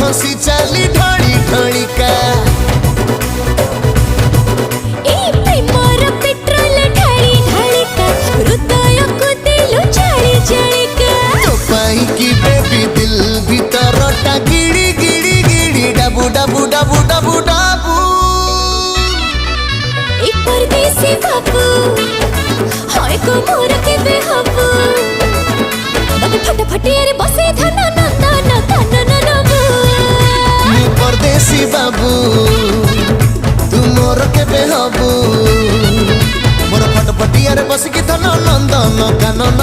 हंसी चाली ढाली ढालिका गिड़ी गिड़ी गिड़ी डबू डबू डबू डबू डबू एक परदेसी बाबू हाय को मोर के बेहबू मत फटाफट रे बसे धन नंदन कानन नबू मैं परदेसी बाबू तू मोर के बेहबू मोर फटाफट रे बस की धन नंदन कानन।